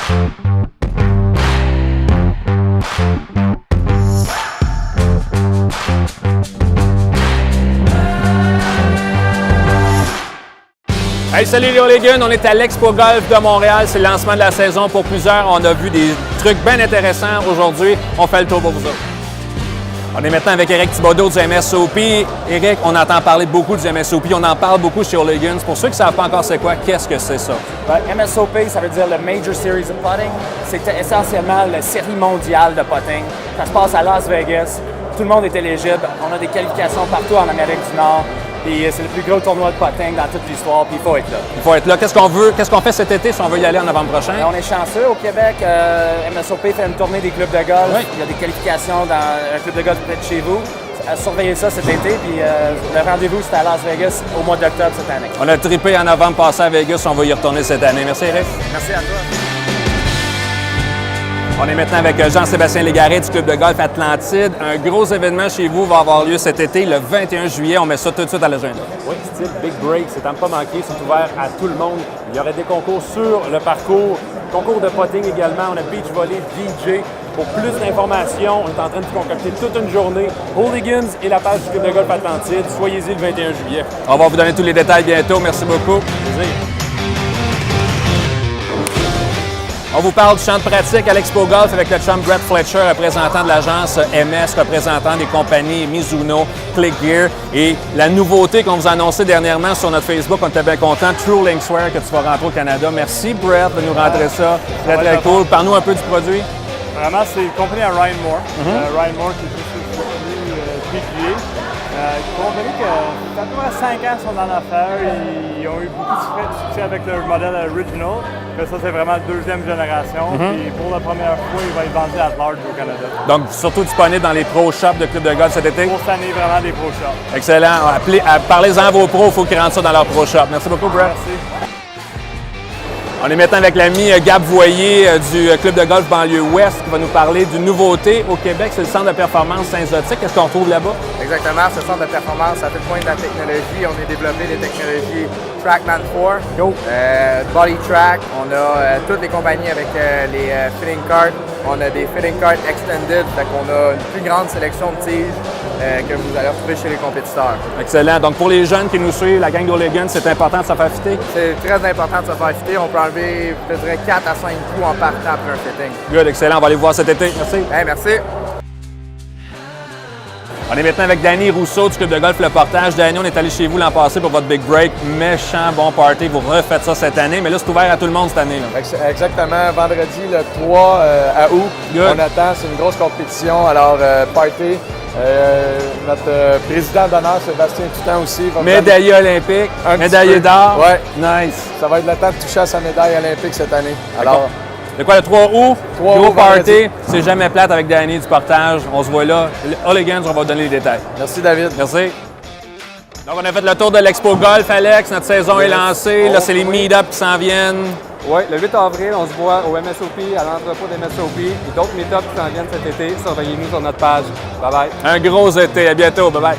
Hey, salut les Hooligans, on est à l'Expo Golf de Montréal. C'est le lancement de la saison pour plusieurs. On a vu des trucs bien intéressants aujourd'hui. On fait le tour pour vous autres. On est maintenant avec Éric Thibodeau du MSOP. Éric, on entend parler beaucoup du MSOP. On en parle beaucoup chez Hooligans. Pour ceux qui ne savent pas encore c'est quoi, qu'est-ce que c'est ça? MSOP, ça veut dire le Major Series of Putting. C'est essentiellement la série mondiale de putting. Ça se passe à Las Vegas. Tout le monde est éligible. On a des qualifications partout en Amérique du Nord. Puis c'est le plus gros tournoi de putting dans toute l'histoire, puis il faut être là. Il faut être là. Qu'est-ce qu'on fait cet été si on veut y aller en novembre prochain? On est chanceux au Québec. MSOP fait une tournée des clubs de golf. Oui. Il y a des qualifications dans un club de golf près de chez vous. Surveillez ça cet été, puis le rendez-vous c'est à Las Vegas au mois d'octobre cette année. On a trippé en novembre passé à Vegas. On va y retourner cette année. Merci Éric. Merci à toi. On est maintenant avec Jean-Sébastien Légaré du club de golf Atlantide. Un gros événement chez vous va avoir lieu cet été, le 21 juillet. On met ça tout de suite à l'agenda. Oui, style Big Break, c'est à ne pas manquer, c'est ouvert à tout le monde. Il y aurait des concours sur le parcours, concours de putting également, on a beach volley, DJ. Pour plus d'informations, on est en train de concocter toute une journée. Hooligans et la page du club de golf Atlantide. Soyez-y le 21 juillet. On va vous donner tous les détails bientôt. Merci beaucoup. Plaisir. On vous parle du champ de pratique à l'Expo Golf avec le chum Brett Fletcher, représentant de l'agence MS, représentant des compagnies Mizuno, Click Gear. Et la nouveauté qu'on vous a annoncée dernièrement sur notre Facebook, on était bien content, True Linkswear, que tu vas rentrer au Canada. Merci Brett de nous rentrer ça. Très, très cool. Parle-nous un peu du produit. Vraiment, c'est une compagnie à Ryan Moore. Ryan Moore qui est plus PGA. Une compagnie que, ça fait 5 ans qu'ils sont dans l'affaire. Ils ont eu beaucoup de succès avec leur modèle original. Que ça, c'est vraiment la deuxième génération. Et pour la première fois, il va être vendu à large au Canada. Donc, surtout disponible dans les pro shops de club de golf cet été. Pour cette année, vraiment des pro shops. Excellent. Parlez-en à vos pros, il faut qu'ils rentrent ça dans leur pro shop. Merci beaucoup, Brett. Merci. On est maintenant avec l'ami Gab Voyer du club de golf Banlieue Ouest qui va nous parler d'une nouveauté au Québec. C'est le centre de performance Saint-Zotique. Qu'est-ce qu'on retrouve là-bas? Exactement, ce centre de performance, à tout point de la technologie. On a développé des technologies Trackman 4, Body Track. On a toutes les compagnies avec les fitting carts. On a des fitting carts extended, fait qu'on a une plus grande sélection de tiges que vous allez retrouver chez les compétiteurs. Excellent. Donc pour les jeunes qui nous suivent, la gang d'Hooligans, c'est important de se faire fitter? C'est très important de se faire fitter. On peut enlever, je dirais, 4 à 5 coups en partant après un fitting. Good, excellent. On va aller vous voir cet été. Merci. Hey, merci. On est maintenant avec Danny Rousseau du club de golf Le Portage. Danny, on est allé chez vous l'an passé pour votre Big Break. Méchant bon party. Vous refaites ça cette année, mais là, c'est ouvert à tout le monde cette année. Là. Exactement. Vendredi, le 3 à août. Good. On attend, c'est une grosse compétition. Alors, party. Notre président d'honneur, Sébastien Toutan aussi. Va Médaillé olympique, médaillé d'or. Ouais. Nice. Ça va être le temps de toucher à sa médaille olympique cette année. Alors, de quoi, le 3 août? 3 Gros août, party. vendredi. C'est jamais plate avec Danny du Portage. On se voit là. Hooligans, on va vous donner les détails. merci David. Merci. Donc, on a fait le tour de l'Expo Golf, Alex. Notre saison est lancée. Là, c'est les meet-ups qui s'en viennent. Oui, le 8 avril, on se voit au MSOP, à l'entrepôt des MSOP. Et d'autres meet-ups qui s'en viennent cet été. Surveillez-nous sur notre page. Bye-bye. Un gros été. À bientôt. Bye-bye.